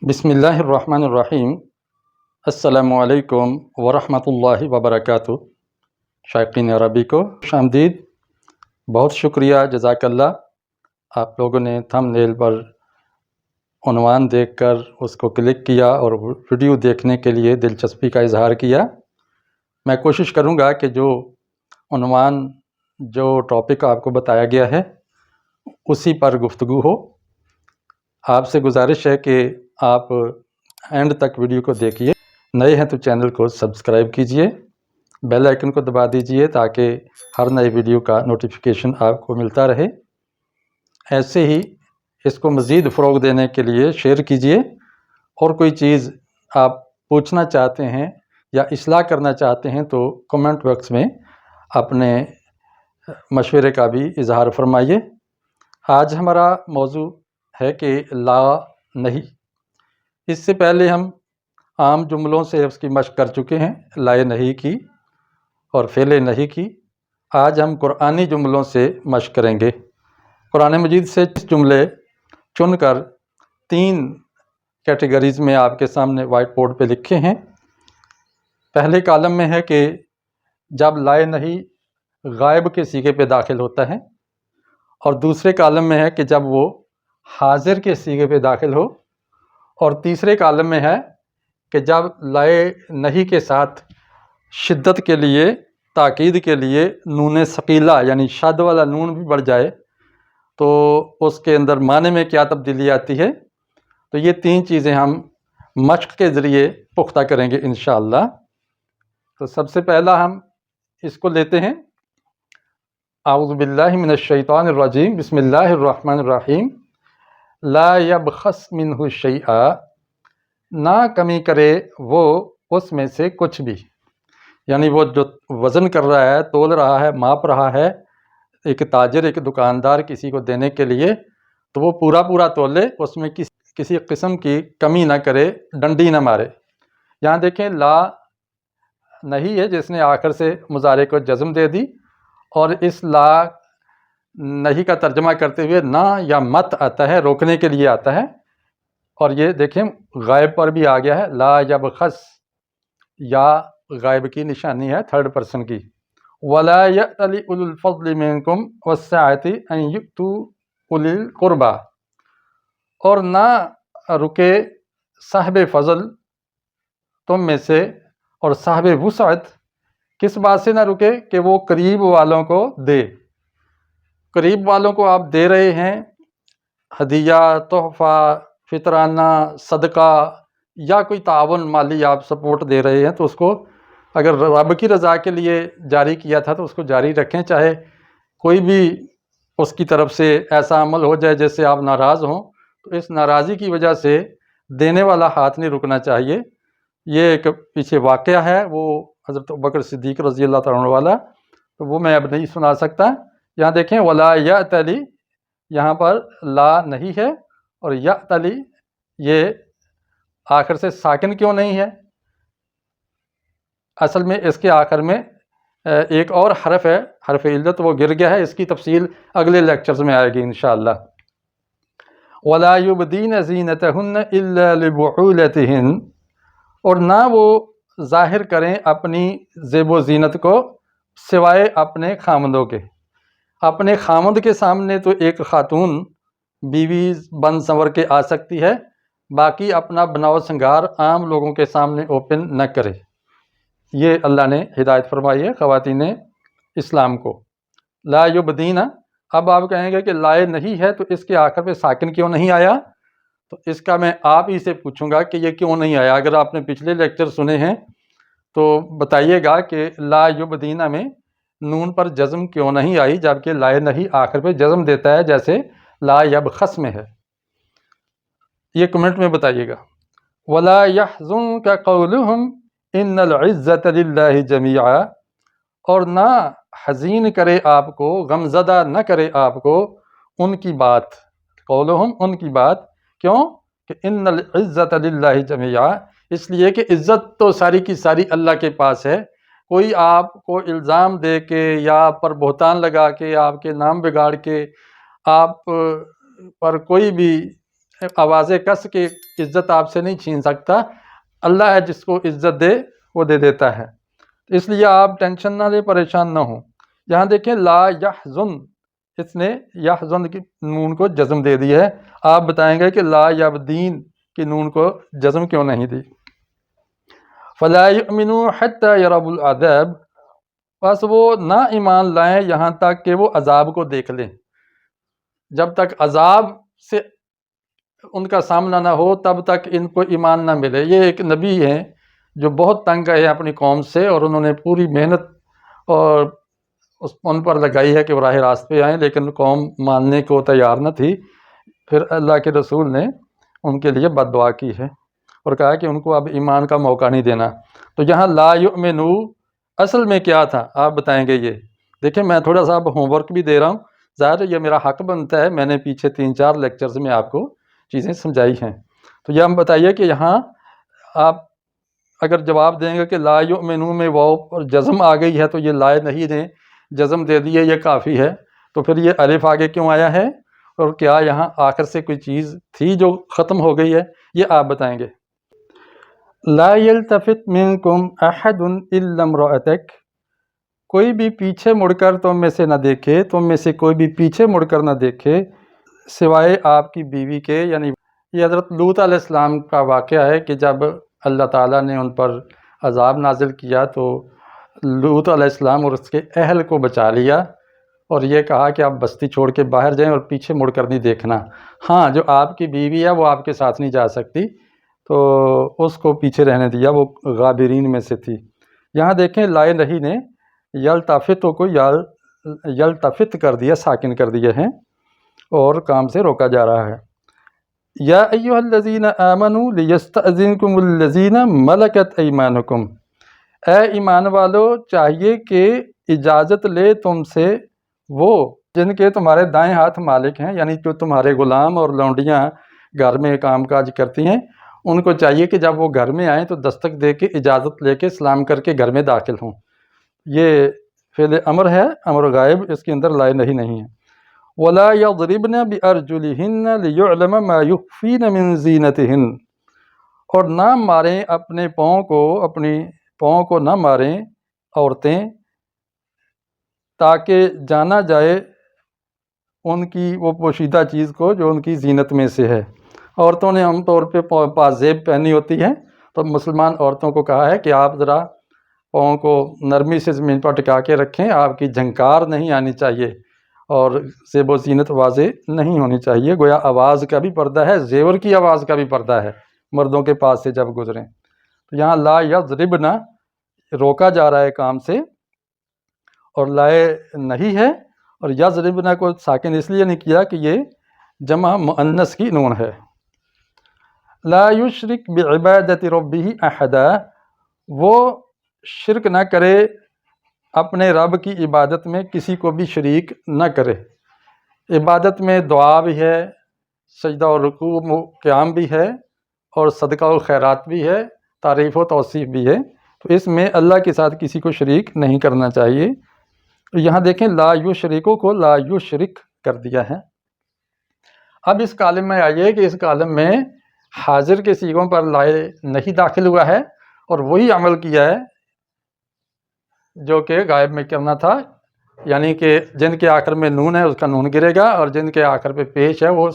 بسم اللہ الرحمن الرحیم۔ السلام علیکم ورحمۃ اللہ وبرکاتہ۔ شائقین عربی کو خوش آمدید۔ بہت شکریہ، جزاک اللہ۔ آپ لوگوں نے تھمب نیل پر عنوان دیکھ کر اس کو کلک کیا اور ویڈیو دیکھنے کے لیے دلچسپی کا اظہار کیا۔ میں کوشش کروں گا کہ جو عنوان جو ٹاپک آپ کو بتایا گیا ہے اسی پر گفتگو ہو۔ آپ سے گزارش ہے کہ آپ اینڈ تک ویڈیو کو دیکھیے۔ نئے ہیں تو چینل کو سبسکرائب کیجئے، بیل آئیکن کو دبا دیجئے تاکہ ہر نئے ویڈیو کا نوٹیفیکیشن آپ کو ملتا رہے۔ ایسے ہی اس کو مزید فروغ دینے کے لیے شیئر کیجئے، اور کوئی چیز آپ پوچھنا چاہتے ہیں یا اصلاح کرنا چاہتے ہیں تو کمنٹ باکس میں اپنے مشورے کا بھی اظہار فرمائیے۔ آج ہمارا موضوع ہے کہ لا نہیں۔ اس سے پہلے ہم عام جملوں سے اس کی مشق کر چکے ہیں، لائے نہیں کی اور فعل نہیں کی۔ آج ہم قرآنی جملوں سے مشق کریں گے۔ قرآن مجید سے جملے چن کر 3 کیٹیگریز میں آپ کے سامنے وائٹ بورڈ پہ لکھے ہیں۔ پہلے کالم میں ہے کہ جب لائے نہیں غائب کے صیغے پہ داخل ہوتا ہے، اور دوسرے کالم میں ہے کہ جب وہ حاضر کے صیغے پہ داخل ہو، اور تیسرے کالم میں ہے کہ جب لائے نہیں کے ساتھ شدت کے لیے، تاکید کے لیے نون ثقیلہ یعنی شد والا نون بھی بڑھ جائے تو اس کے اندر معنی میں کیا تبدیلی آتی ہے۔ تو یہ 3 چیزیں ہم مشق کے ذریعے پختہ کریں گے انشاءاللہ۔ تو سب سے پہلا ہم اس کو لیتے ہیں، اعوذ باللہ من الشیطان الرجیم، بسم اللہ الرحمن الرحیم۔ لا یبخس منہ شیئا، نہ کمی کرے وہ اس میں سے کچھ بھی، یعنی وہ جو وزن کر رہا ہے، تول رہا ہے، ماپ رہا ہے، ایک تاجر ایک دکاندار کسی کو دینے کے لیے، تو وہ پورا پورا تولے، اس میں کسی قسم کی کمی نہ کرے، ڈنڈی نہ مارے۔ یہاں دیکھیں لا نہیں ہے جس نے آخر سے مضارع کو جزم دے دی، اور اس لا نہیں کا ترجمہ کرتے ہوئے نہ یا مت آتا ہے، روکنے کے لیے آتا ہے، اور یہ دیکھیں غائب پر بھی آ گیا ہے، لا یبخس، یا غائب کی نشانی ہے، تھرڈ پرسن کی۔ وَلَا يَأْتَلِ أُولُو الْفَضْلِ مِنْكُمْ وَالسَّعَةِ أَنْ يُؤْتُوا أُولِي الْقُرْبَى، اور نہ رکے صاحب فضل تم میں سے اور صاحب وسعت، کس بات سے نہ رکے کہ وہ قریب والوں کو دے۔ قریب والوں کو آپ دے رہے ہیں ہدیہ، تحفہ، فطرانہ، صدقہ یا کوئی تعاون مالی آپ سپورٹ دے رہے ہیں، تو اس کو اگر رب کی رضا کے لیے جاری کیا تھا تو اس کو جاری رکھیں، چاہے کوئی بھی اس کی طرف سے ایسا عمل ہو جائے جس سے آپ ناراض ہوں، تو اس ناراضی کی وجہ سے دینے والا ہاتھ نہیں رکنا چاہیے۔ یہ ایک پیچھے واقعہ ہے، وہ حضرت ابوبکر صدیق رضی اللہ تعالیٰ عنہ والا، تو وہ میں اب نہیں سنا سکتا۔ یہاں دیکھیں ولا یأتلی، یہاں پر لا نہیں ہے، اور یأتلی یہ آخر سے ساکن کیوں نہیں ہے؟ اصل میں اس کے آخر میں ایک اور حرف ہے، حرف علت، وہ گر گیا ہے۔ اس کی تفصیل اگلے لیکچرز میں آئے گی انشاءاللہ۔ وَلَا يُبْدِينَ زِينَتَهُنَّ إِلَّا لِبُعُولَتِهِنَّ، اور نہ وہ ظاہر کریں اپنی زیب و زینت کو سوائے اپنے خامندوں کے۔ اپنے خامند کے سامنے تو ایک خاتون بیوی بن سنور کے آ سکتی ہے، باقی اپنا بناؤ سنگار عام لوگوں کے سامنے اوپن نہ کرے۔ یہ اللہ نے ہدایت فرمائی ہے خواتین اسلام کو۔ لا یبدین، اب آپ کہیں گے کہ لائے نہیں ہے تو اس کے آخر پہ ساکن کیوں نہیں آیا؟ تو اس کا میں آپ ہی سے پوچھوں گا کہ یہ کیوں نہیں آیا۔ اگر آپ نے پچھلے لیکچر سنے ہیں تو بتائیے گا کہ لا یبدینہ میں نون پر جزم کیوں نہیں آئی، جبکہ لائے نہیں آخر پہ جزم دیتا ہے جیسے لا یبخس میں ہے۔ یہ کمنٹ میں بتائیے گا۔ وَلَا يَحْزُنْكَ قَوْلُهُمْ إِنَّ الْعِزَّةَ لِلَّهِ جَمِيعًا، اور نہ حزین کرے آپ کو، غمزدہ نہ کرے آپ کو ان کی بات، قولہم ان کی بات، کیوں کہ ان العزت للہ جميعا، اس لیے کہ عزت تو ساری کی ساری اللہ کے پاس ہے۔ کوئی آپ کو الزام دے کے یا آپ پر بہتان لگا کے، آپ کے نام بگاڑ کے، آپ پر کوئی بھی آواز کس کی عزت آپ سے نہیں چھین سکتا، اللہ ہے جس کو عزت دے وہ دے دیتا ہے، اس لیے آپ ٹینشن نہ لیں، پریشان نہ ہوں۔ یہاں دیکھیں لا یحزن، اس نے یحزن کی نون کو جزم دے دی ہے، آپ بتائیں گے کہ لا یبدین کی نون کو جزم کیوں نہیں دی؟ فلا یؤمنوا حتی یروا العذاب، بس وہ نہ ایمان لائیں یہاں تک کہ وہ عذاب کو دیکھ لیں، جب تک عذاب سے ان کا سامنا نہ ہو تب تک ان کو ایمان نہ ملے۔ یہ ایک نبی ہیں جو بہت تنگ آئے اپنی قوم سے، اور انہوں نے پوری محنت اور ان پر لگائی ہے کہ وہ راہ راست پہ آئیں، لیکن قوم ماننے کو تیار نہ تھی۔ پھر اللہ کے رسول نے ان کے لیے بد دعا کی ہے اور کہا کہ ان کو اب ایمان کا موقع نہیں دینا۔ تو یہاں لا یؤمنو اصل میں کیا تھا آپ بتائیں گے؟ یہ دیکھیں میں تھوڑا سا اب ہوم ورک بھی دے رہا ہوں، ظاہر ہے یہ میرا حق بنتا ہے، میں نے پیچھے 3-4 لیکچرز میں آپ کو چیزیں سمجھائی ہیں۔ تو یہ ہم بتائیے کہ یہاں آپ اگر جواب دیں گے کہ لا یؤمنو میں واو اور جزم آ گئی ہے تو یہ لا نہیں نے جزم دے دی ہے، یہ کافی ہے، تو پھر یہ الف آگے کیوں آیا ہے؟ اور کیا یہاں آخر سے کوئی چیز تھی جو ختم ہو گئی ہے؟ یہ آپ بتائیں گے۔ لا یلتفت منکم احد الا امرأتک، کوئی بھی پیچھے مڑ کر تم میں سے نہ دیکھے، تم میں سے کوئی بھی پیچھے مڑ کر نہ دیکھے سوائے آپ کی بیوی کے، یعنی یہ حضرت لوط علیہ السلام کا واقعہ ہے کہ جب اللہ تعالیٰ نے ان پر عذاب نازل کیا تو لوط علیہ السلام اور اس کے اہل کو بچا لیا اور یہ کہا کہ آپ بستی چھوڑ کے باہر جائیں اور پیچھے مڑ کر نہیں دیکھنا۔ ہاں جو آپ کی بیوی ہے وہ آپ کے ساتھ نہیں جا سکتی، تو اس کو پیچھے رہنے دیا، وہ غابرین میں سے تھی۔ یہاں دیکھیں لائے نہیں نے یلتفتوں کو یلتفت کر دیا، ساکن کر دیے ہیں اور کام سے روکا جا رہا ہے۔ یا ایھا الذین آمنوا لیستأذنکم الذین ملکت ایمانکم، اے ایمان والو چاہیے کہ اجازت لے تم سے وہ جن کے تمہارے دائیں ہاتھ مالک ہیں، یعنی جو تمہارے غلام اور لونڈیاں گھر میں کام کاج کرتی ہیں، ان کو چاہیے کہ جب وہ گھر میں آئیں تو دستک دے کے اجازت لے کے سلام کر کے گھر میں داخل ہوں۔ یہ فعل امر ہے، امر غائب، اس کے اندر لائے نہیں ہے۔ ولا یضربن بارجلہن لیعلم ما یخفین من زینتہن، اور نہ ماریں اپنے اپنی پاؤں کو نہ ماریں عورتیں تاکہ جانا جائے ان کی وہ پوشیدہ چیز کو جو ان کی زینت میں سے ہے۔ عورتوں نے عام طور پہ پازیب پہنی ہوتی ہے، تو مسلمان عورتوں کو کہا ہے کہ آپ ذرا پاؤں کو نرمی سے زمین پر ٹکا کے رکھیں، آپ کی جھنکار نہیں آنی چاہیے اور زیب و زینت واضح نہیں ہونی چاہیے، گویا آواز کا بھی پردہ ہے، زیور کی آواز کا بھی پردہ ہے مردوں کے پاس سے جب گزریں۔ تو یہاں لا یضربن روکا جا رہا ہے کام سے، اور لائے نہیں ہے، اور یضربن کو ساکن اس لیے نہیں کیا کہ یہ جمع مؤنث کی نون ہے۔ لا یشرک بعبادت ربہ احدا، وہ شرک نہ کرے اپنے رب کی عبادت میں کسی کو بھی شریک نہ کرے۔ عبادت میں دعا بھی ہے، سجدہ و رکوع و قیام بھی ہے، اور صدقہ و خیرات بھی ہے، تعریف و توصیف بھی ہے، تو اس میں اللہ کے ساتھ کسی کو شریک نہیں کرنا چاہیے۔ یہاں دیکھیں لا یشرکو کو لا یشرک کر دیا ہے۔ اب اس کالم میں آئیے کہ اس کالم میں حاضر کے صیغوں پر لائے نہیں داخل ہوا ہے اور وہی عمل کیا ہے جو کہ غائب میں کرنا تھا، یعنی کہ جن کے آخر میں نون ہے اس کا نون گرے گا، اور جن کے آخر پہ پیش ہے وہ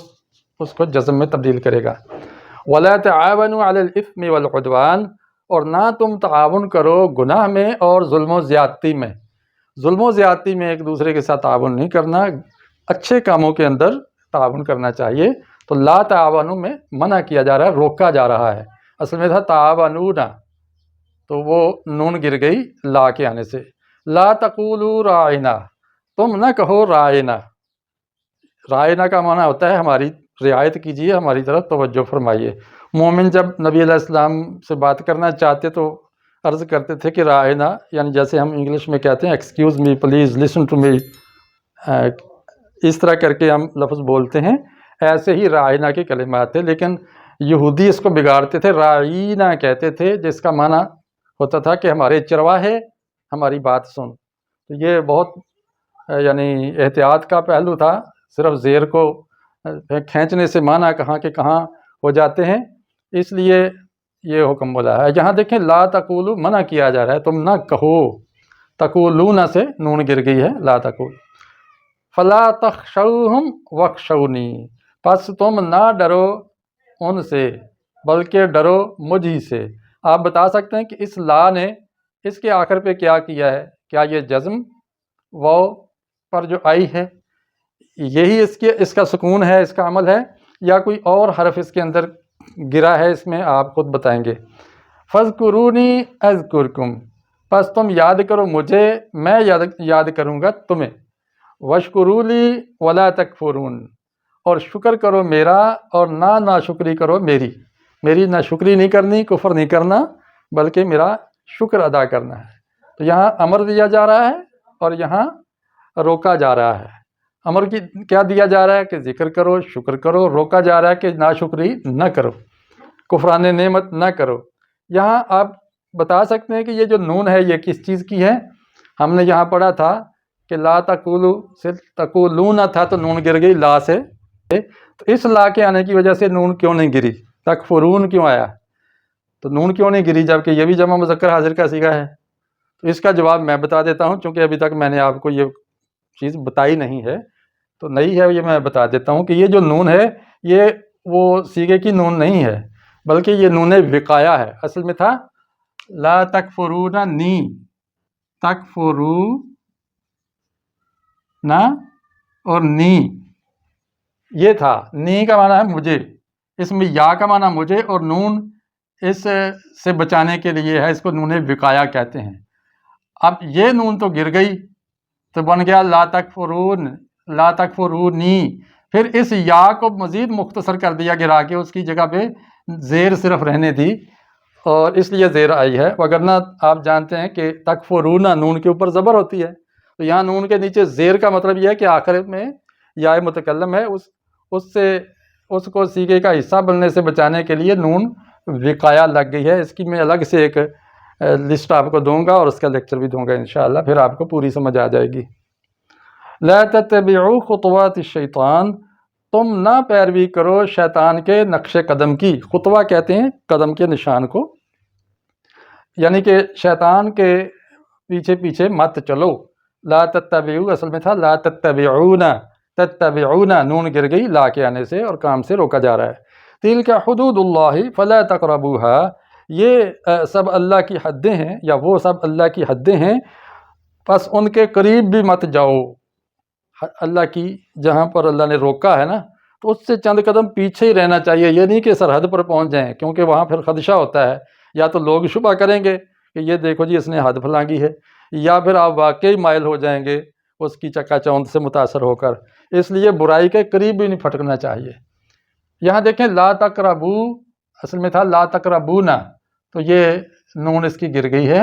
اس کو جزم میں تبدیل کرے گا۔ وَلَا تَعَاوَنُوا عَلَى الْإِثْمِ وَالْعُدْوَانِ، اور نہ تم تعاون کرو گناہ میں اور ظلم و زیادتی میں۔ ظلم و زیادتی میں ایک دوسرے کے ساتھ تعاون نہیں کرنا، اچھے کاموں کے اندر تعاون کرنا چاہیے۔ تو لا تعاونوا میں منع کیا جا رہا ہے، روکا جا رہا ہے، اصل میں تھا تعاونون، تو وہ نون گر گئی لا کے آنے سے۔ لا تقولوا راعنا، تم نہ کہو رائنا، رائنا کا معنی ہوتا ہے ہماری رعایت کیجیے، ہماری طرف توجہ فرمائیے۔ مومن جب نبی علیہ السلام سے بات کرنا چاہتے تو عرض کرتے تھے کہ رائنا، یعنی جیسے ہم انگلش میں کہتے ہیں excuse me please listen to me, اس طرح کر کے ہم لفظ بولتے ہیں، ایسے ہی رائنا کے کلمات تھے، لیکن یہودی اس کو بگاڑتے تھے، رائنا کہتے تھے، جس کا معنی ہوتا تھا کہ ہمارے چرواہے ہماری بات سن۔ تو یہ بہت یعنی احتیاط کا پہلو تھا، صرف زیر کو کھینچنے سے معنی کہاں کے کہاں ہو جاتے ہیں، اس لیے یہ حکم بولا ہے۔ یہاں دیکھیں لا تقولو منع کیا جا رہا ہے، تم نہ کہو، تقولون سے نون گر گئی ہے، لا تقول۔ فلا تخشوہم واخشونی، پس تم نہ ڈرو ان سے بلکہ ڈرو مجھ ہی سے۔ آپ بتا سکتے ہیں کہ اس لا نے اس کے آخر پہ کیا کیا ہے؟ کیا یہ جزم واو پر جو آئی ہے یہی اس کا سکون ہے، اس کا عمل ہے، یا کوئی اور حرف اس کے اندر گرا ہے؟ اس میں آپ خود بتائیں گے۔ فاذکرونی اذکرکم، پس تم یاد کرو مجھے، میں یاد کروں گا تمہیں۔ واشکروا لی ولا تکفرون، اور شکر کرو میرا اور نہ ناشکری کرو میری نہ شکری نہیں کرنی، کفر نہیں کرنا، بلکہ میرا شکر ادا کرنا ہے۔ تو یہاں امر دیا جا رہا ہے اور یہاں روکا جا رہا ہے۔ امر کی کیا دیا جا رہا ہے کہ ذکر کرو، شکر کرو، روکا جا رہا ہے کہ ناشکری نہ کرو، کفران نعمت نہ کرو۔ یہاں آپ بتا سکتے ہیں کہ یہ جو نون ہے یہ کس چیز کی ہے؟ ہم نے یہاں پڑھا تھا کہ لا تقولو سے تقولون تھا تو نون گر گئی لا سے، تو اس لا کے آنے کی وجہ سے نون کیوں نہیں گری؟ تکفرون کیوں آیا؟ تو نون کیوں نہیں گری جبکہ یہ بھی جمع مذکر حاضر کا صیغہ ہے؟ تو اس کا جواب میں بتا دیتا ہوں، چونکہ ابھی تک میں نے آپ کو یہ چیز بتائی نہیں ہے تو نئی ہے، یہ میں بتا دیتا ہوں کہ یہ جو نون ہے یہ وہ صیغے کی نون نہیں ہے، بلکہ یہ نون وقایا ہے۔ اصل میں تھا لا تکفرون نی، تکفرون اور نی، یہ تھا۔ نی کا معنی ہے مجھے، اس میں یا کا معنی مجھے، اور نون اس سے بچانے کے لیے ہے، اس کو نون وقایا کہتے ہیں۔ اب یہ نون تو گر گئی تو بن گیا لا تکفرون، لا تکفرونی، پھر اس یا کو مزید مختصر کر دیا گرا کے، اس کی جگہ پہ زیر صرف رہنے دی، اور اس لیے زیر آئی ہے، وگرنہ آپ جانتے ہیں کہ تکفرون نون کے اوپر زبر ہوتی ہے، تو یہاں نون کے نیچے زیر کا مطلب یہ ہے کہ آخر میں یا متکلم ہے، اس کو صیغے کا حصہ بننے سے بچانے کے لیے نون وقایا لگ گئی ہے۔ اس کی میں الگ سے ایک لسٹ آپ کو دوں گا اور اس کا لیکچر بھی دوں گا انشاءاللہ، پھر آپ کو پوری سمجھ آ جائے گی۔ لا تتبعوا خطوات الشیطان، تم نہ پیروی کرو شیطان کے نقش قدم کی۔ خطوہ کہتے ہیں قدم کے نشان کو، یعنی کہ شیطان کے پیچھے پیچھے مت چلو۔ لا تتبعوا اصل میں تھا لا تتبعون، تتبعون نون گر گئی لا کے آنے سے اور کام سے روکا جا رہا ہے۔ تلک حدود اللہ فلا تقربوها، یہ سب اللہ کی حدیں ہیں، یا وہ سب اللہ کی حدیں ہیں، پس ان کے قریب بھی مت جاؤ۔ اللہ کی جہاں پر اللہ نے روکا ہے نا، تو اس سے چند قدم پیچھے ہی رہنا چاہیے، یہ نہیں کہ سرحد پر پہنچ جائیں، کیونکہ وہاں پھر خدشہ ہوتا ہے، یا تو لوگ شبہ کریں گے کہ یہ دیکھو جی اس نے حد پھلانگی ہے، یا پھر آپ واقعی مائل ہو جائیں گے اس کی چکا چوند سے متاثر ہو کر، اس لیے برائی کے قریب بھی نہیں پھٹکنا چاہیے۔ یہاں دیکھیں لا تقربو اصل میں تھا لا تقربونا، تو یہ نون اس کی گر گئی ہے۔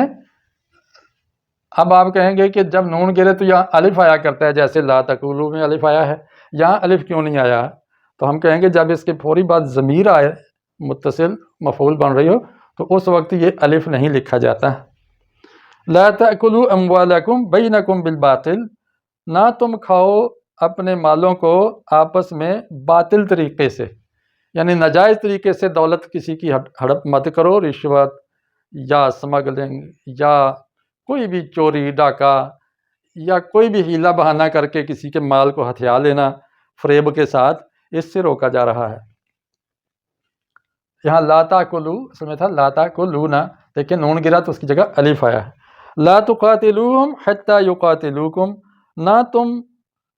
اب آپ کہیں گے کہ جب نون گرے تو یہاں الف آیا کرتا ہے، جیسے لا تقولو میں الف آیا ہے، یہاں الف کیوں نہیں آیا؟ تو ہم کہیں گے جب اس کے فوری بعد ضمیر آئے، متصل مفعول بن رہی ہو، تو اس وقت یہ الف نہیں لکھا جاتا۔ لا تأکلوا اموالکم بینکم بالباطل، نہ تم کھاؤ اپنے مالوں کو آپس میں باطل طریقے سے، یعنی ناجائز طریقے سے دولت کسی کی ہڑپ مت کرو، رشوت یا اسمگلنگ یا کوئی بھی چوری ڈاکہ یا کوئی بھی ہیلا بہانہ کر کے کسی کے مال کو ہتھیا لینا فریب کے ساتھ، اس سے روکا جا رہا ہے۔ یہاں لا تاکلوا اس میں تھا لا تاکلون، لیکن نون گرا تو اس کی جگہ الف آیا ہے۔ لا تقاتلوہم حتی یقاتلوکم، نہ تم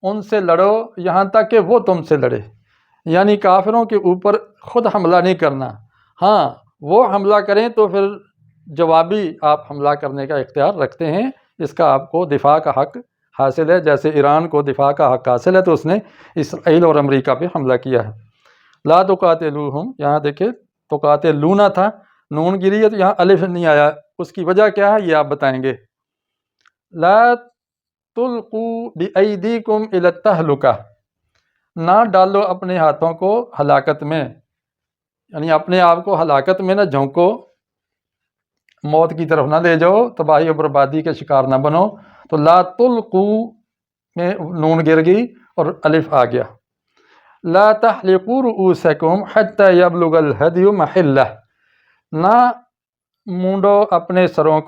ان سے لڑو یہاں تک کہ وہ تم سے لڑے، یعنی کافروں کے اوپر خود حملہ نہیں کرنا، ہاں وہ حملہ کریں تو پھر جوابی آپ حملہ کرنے کا اختیار رکھتے ہیں، اس کا آپ کو دفاع کا حق حاصل ہے، جیسے ایران کو دفاع کا حق حاصل ہے تو اس نے اسرائیل اور امریکہ پہ حملہ کیا ہے۔ لا تقاتلوہم، یہاں دیکھیں تقاتلون تھا، نون گری ہے تو یہاں الف نہیں آیا، اس کی وجہ کیا ہے یہ آپ بتائیں گے۔ لا تلقوا بایدیکم الی التہلکہ، نہ ڈالو اپنے ہاتھوں کو ہلاکت میں، یعنی اپنے آپ کو ہلاکت میں نہ جھونکو، موت کی طرف نہ لے جاؤ، تباہی و بربادی کے شکار نہ بنو۔ تو لا تلقوا میں نون گر گئی اور الف آ گیا۔ لا تحلقوا رؤوسکم حتی یبلغ الہدی محلہ، نہ مونڈو اپنے سروں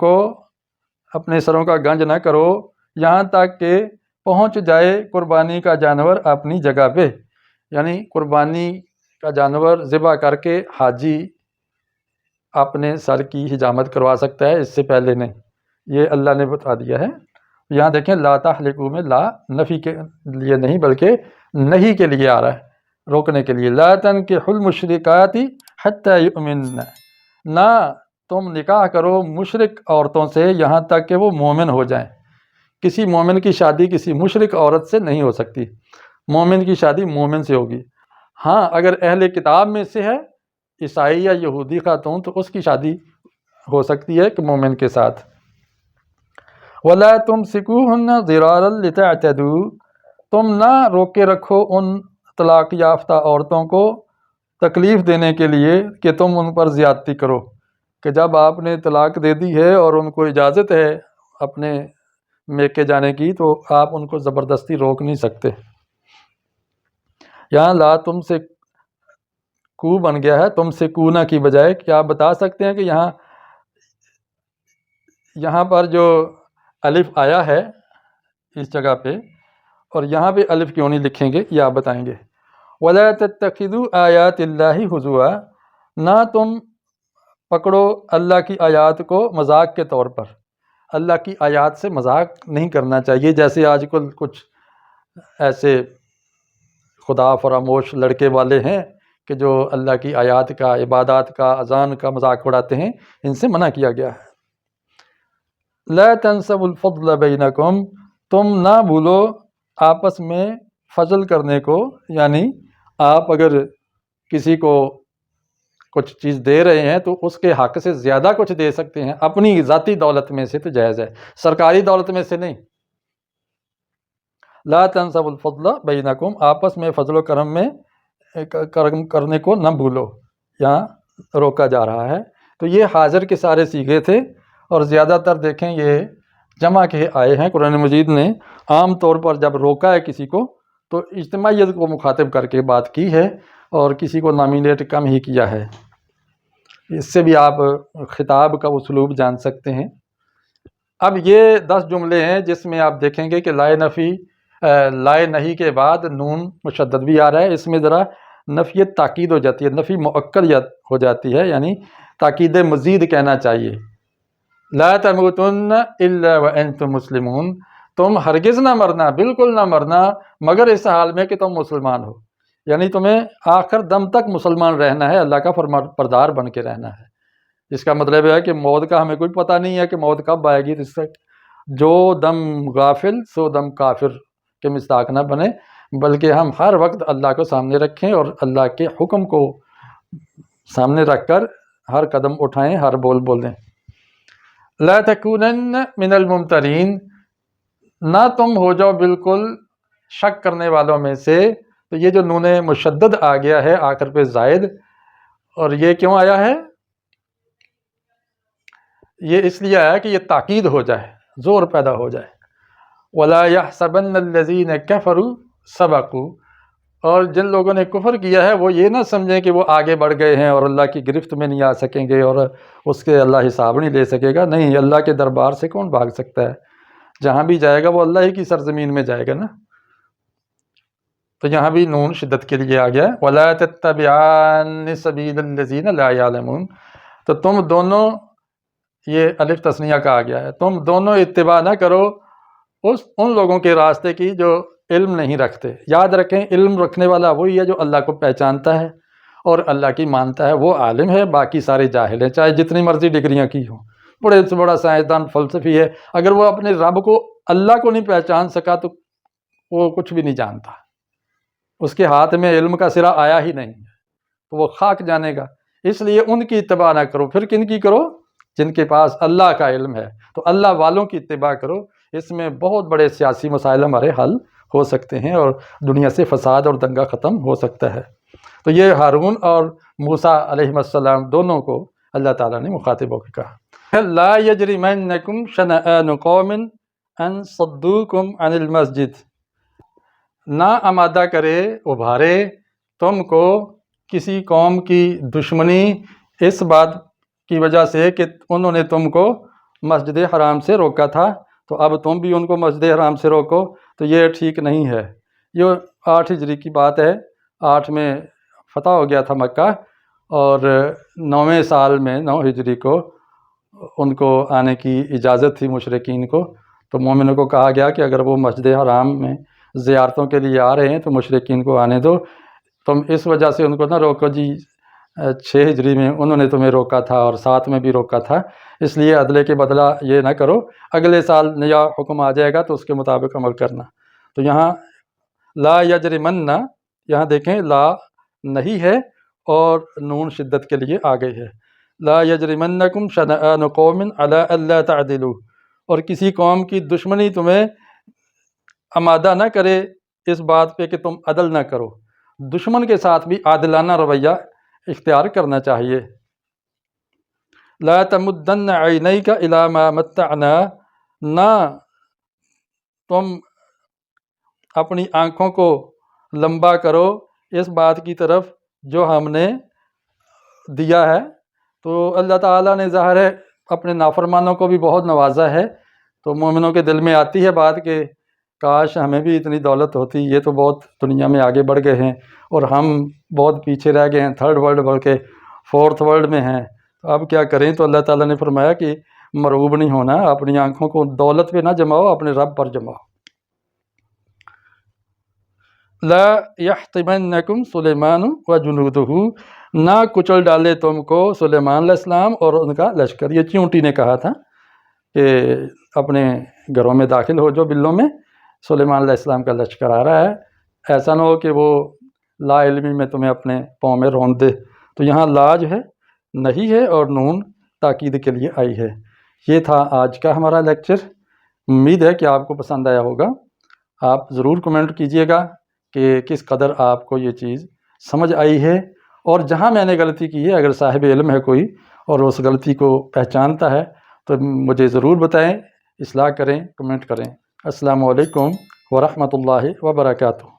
کا گنج نہ کرو یہاں تک کہ پہنچ جائے قربانی کا جانور اپنی جگہ پہ، یعنی قربانی کا جانور ذبح کر کے حاجی اپنے سر کی حجامت کروا سکتا ہے، اس سے پہلے نہیں، یہ اللہ نے بتا دیا ہے۔ یہاں دیکھیں لا تحلقوا میں لا نفی کے لیے نہیں بلکہ نہیں کے لیے آ رہا ہے، روکنے کے لیے۔ لا تنکحوا المشرکات حتی یؤمن، نہ تم نکاح کرو مشرک عورتوں سے یہاں تک کہ وہ مومن ہو جائیں۔ کسی مومن کی شادی کسی مشرک عورت سے نہیں ہو سکتی، مومن کی شادی مومن سے ہوگی۔ ہاں اگر اہل کتاب میں سے ہے عیسائی یا یہودی خاتون تو اس کی شادی ہو سکتی ہے کہ مومن کے ساتھ۔ وَلَا تُمْسِكُوهُنَّ ضِرَارًا لِتَعْتَدُوا، تم نہ روکے رکھو ان طلاق یافتہ عورتوں کو تکلیف دینے کے لیے کہ تم ان پر زیادتی کرو، کہ جب آپ نے طلاق دے دی ہے اور ان کو اجازت ہے اپنے میکے جانے کی تو آپ ان کو زبردستی روک نہیں سکتے۔ یہاں لا تم سے کو بن گیا ہے تم سے کونا کی بجائے۔ کیا آپ بتا سکتے ہیں کہ یہاں پر جو الف آیا ہے اس جگہ پہ اور یہاں پہ الف کیوں نہیں لکھیں گے، یہ آپ بتائیں گے۔ وَلَا تَتَّخِذُوا آیَاتِ اللَّهِ هُزُوًا، نہ تم پکڑو اللہ کی آیات کو مذاق کے طور پر، اللہ کی آیات سے مذاق نہیں کرنا چاہیے، جیسے آج کل کچھ ایسے خدا فراموش لڑکے والے ہیں کہ جو اللہ کی آیات کا، عبادات کا، اذان کا مذاق اڑاتے ہیں، ان سے منع کیا گیا ہے۔ لا تنسوا الفضل بینکم، تم نہ بھولو آپس میں فضل کرنے کو، یعنی آپ اگر کسی کو کچھ چیز دے رہے ہیں تو اس کے حق سے زیادہ کچھ دے سکتے ہیں، اپنی ذاتی دولت میں سے تو جائز ہے، سرکاری دولت میں سے نہیں۔ لا تنسوا الفضل بینکم، آپس میں فضل و کرم کرنے کو نہ بھولو، یہاں روکا جا رہا ہے۔ تو یہ حاضر کے سارے صیغے تھے اور زیادہ تر دیکھیں یہ جمع کے آئے ہیں۔ قرآن مجید نے عام طور پر جب روکا ہے کسی کو تو اجتماعیت کو مخاطب کر کے بات کی ہے اور کسی کو نامینیٹ کم ہی کیا ہے۔ اس سے بھی آپ خطاب کا اسلوب جان سکتے ہیں۔ اب یہ 10 جملے ہیں جس میں آپ دیکھیں گے کہ لائے نہیں کے بعد نون مشدد بھی آ رہا ہے، اس میں ذرا نفی تاکید ہو جاتی ہے، نفی مؤکد ہو جاتی ہے، یعنی تاکید مزید کہنا چاہیے۔ لا تموتن الا وانتم مسلمون، تم ہرگز نہ مرنا، بالکل نہ مرنا مگر اس حال میں کہ تم مسلمان ہو، یعنی تمہیں آخر دم تک مسلمان رہنا ہے، اللہ کا فرمان بردار بن کے رہنا ہے۔ اس کا مطلب ہے کہ موت کا ہمیں کوئی پتہ نہیں ہے کہ موت کب آئے گی، اس سے جو دم غافل سو دم کافر کے مصداق نہ بنے، بلکہ ہم ہر وقت اللہ کو سامنے رکھیں اور اللہ کے حکم کو سامنے رکھ کر ہر قدم اٹھائیں، ہر بول بولیں۔ لا تکونن من الممترین، نہ تم ہو جاؤ بالکل شک کرنے والوں میں سے۔ تو یہ جو نون مشدد آ گیا ہے آخر پہ زائد، اور یہ کیوں آیا ہے؟ یہ اس لیے آیا کہ یہ تاکید ہو جائے، زور پیدا ہو جائے۔ وَلَا يَحْسَبَنَّ الَّذِينَ كَفَرُوا سَبَقُوا، اور جن لوگوں نے کفر کیا ہے وہ یہ نہ سمجھیں کہ وہ آگے بڑھ گئے ہیں اور اللہ کی گرفت میں نہیں آ سکیں گے اور اس کے اللہ حساب نہیں لے سکے گا۔ نہیں، اللہ کے دربار سے کون بھاگ سکتا ہے؟ جہاں بھی جائے گا وہ اللہ ہی کی سرزمین میں جائے گا نا۔ تو یہاں بھی نون شدت کے لیے آ گیا ہے۔ وَلَا تَتَّبِعَنِّ سَبِيلَ الَّذِينَ لَا يَعْلَمُونَ، تو تم دونوں، یہ الف تثنیہ کا آ گیا ہے، تم دونوں اتباع نہ کرو ان لوگوں کے راستے کی جو علم نہیں رکھتے۔ یاد رکھیں علم رکھنے والا وہی ہے جو اللہ کو پہچانتا ہے اور اللہ کی مانتا ہے، وہ عالم ہے، باقی سارے جاہل ہیں، چاہے جتنی مرضی ڈگریاں کی ہوں، بڑے سے بڑا سائنسدان فلسفی ہے، اگر وہ اپنے رب کو، اللہ کو نہیں پہچان سکا تو وہ کچھ بھی نہیں جانتا، اس کے ہاتھ میں علم کا سرا آیا ہی نہیں، تو وہ خاک جانے گا۔ اس لیے ان کی اتباع نہ کرو، پھر کن کی کرو؟ جن کے پاس اللہ کا علم ہے، تو اللہ والوں کی اتباع کرو۔ اس میں بہت بڑے سیاسی مسائل ہمارے حل ہو سکتے ہیں اور دنیا سے فساد اور دنگا ختم ہو سکتا ہے۔ تو یہ ہارون اور موسیٰ علیہ السلام دونوں کو اللہ تعالیٰ نے مخاطب ہو کے کہا، لا یجرمنکم شنآن قوم ان صدوکم عن المسجد، نہ آمادہ کرے، ابھارے تم کو کسی قوم کی دشمنی اس بات کی وجہ سے کہ انہوں نے تم کو مسجد حرام سے روکا تھا، تو اب تم بھی ان کو مسجد حرام سے روکو، تو یہ ٹھیک نہیں ہے۔ یہ 8 ہجری کی بات ہے، 8 میں فتح ہو گیا تھا مکہ، اور 9ویں سال میں 9 ہجری کو ان کو آنے کی اجازت تھی مشرکین کو۔ تو مومنوں کو کہا گیا کہ اگر وہ مسجد حرام میں زیارتوں کے لیے آ رہے ہیں تو مشرکین کو آنے دو، تم اس وجہ سے ان کو نہ روکو جی 6 ہجری میں انہوں نے تمہیں روکا تھا اور 7 میں بھی روکا تھا، اس لیے عدلے کے بدلہ یہ نہ کرو، اگلے سال نیا حکم آ جائے گا تو اس کے مطابق عمل کرنا۔ تو یہاں لا یجرمن، یہاں دیکھیں لا نہیں ہے اور نون شدت کے لیے آ گئی ہے۔ لا یجرمنکم شنآن قوم علی الا تعدلوا، اور کسی قوم کی دشمنی تمہیں آمادہ نہ کرے اس بات پہ کہ تم عدل نہ کرو، دشمن کے ساتھ بھی عادلانہ رویہ اختیار کرنا چاہیے۔ لا تمدن عینیک الی ما متعنا، نہ تم اپنی آنکھوں کو لمبا کرو اس بات کی طرف جو ہم نے دیا ہے۔ تو اللہ تعالیٰ نے ظاہر ہے اپنے نافرمانوں کو بھی بہت نوازا ہے، تو مومنوں کے دل میں آتی ہے بات کہ کاش ہمیں بھی اتنی دولت ہوتی، یہ تو بہت دنیا میں آگے بڑھ گئے ہیں اور ہم بہت پیچھے رہ گئے ہیں، 3rd ورلڈ بلکہ 4th ورلڈ میں ہیں، تو اب کیا کریں؟ تو اللہ تعالیٰ نے فرمایا کہ مرعوب نہیں ہونا، اپنی آنکھوں کو دولت پہ نہ جماؤ، اپنے رب پر جماؤ۔ لا یحطمنکم سلیمان وجنودہ، نہ کچل ڈالے تم کو سلیمان علیہ السلام اور ان کا لشکر۔ یہ چیونٹی نے کہا تھا کہ اپنے گھروں میں داخل ہو جو بلوں میں، سلیمان علیہ السلام کا لشکر آ رہا ہے، ایسا نہ ہو کہ وہ لا علمی میں تمہیں اپنے پاؤں میں روند دے۔ تو یہاں لا جو ہے نہیں ہے اور نون تاکید کے لیے آئی ہے۔ یہ تھا آج کا ہمارا لیکچر، امید ہے کہ آپ کو پسند آیا ہوگا۔ آپ ضرور کمنٹ کیجئے گا کہ کس قدر آپ کو یہ چیز سمجھ آئی ہے، اور جہاں میں نے غلطی کی ہے اگر صاحب علم ہے کوئی اور اس غلطی کو پہچانتا ہے تو مجھے ضرور بتائیں، اصلاح کریں، کمنٹ کریں۔ السلام علیکم ورحمۃ اللہ وبرکاتہ۔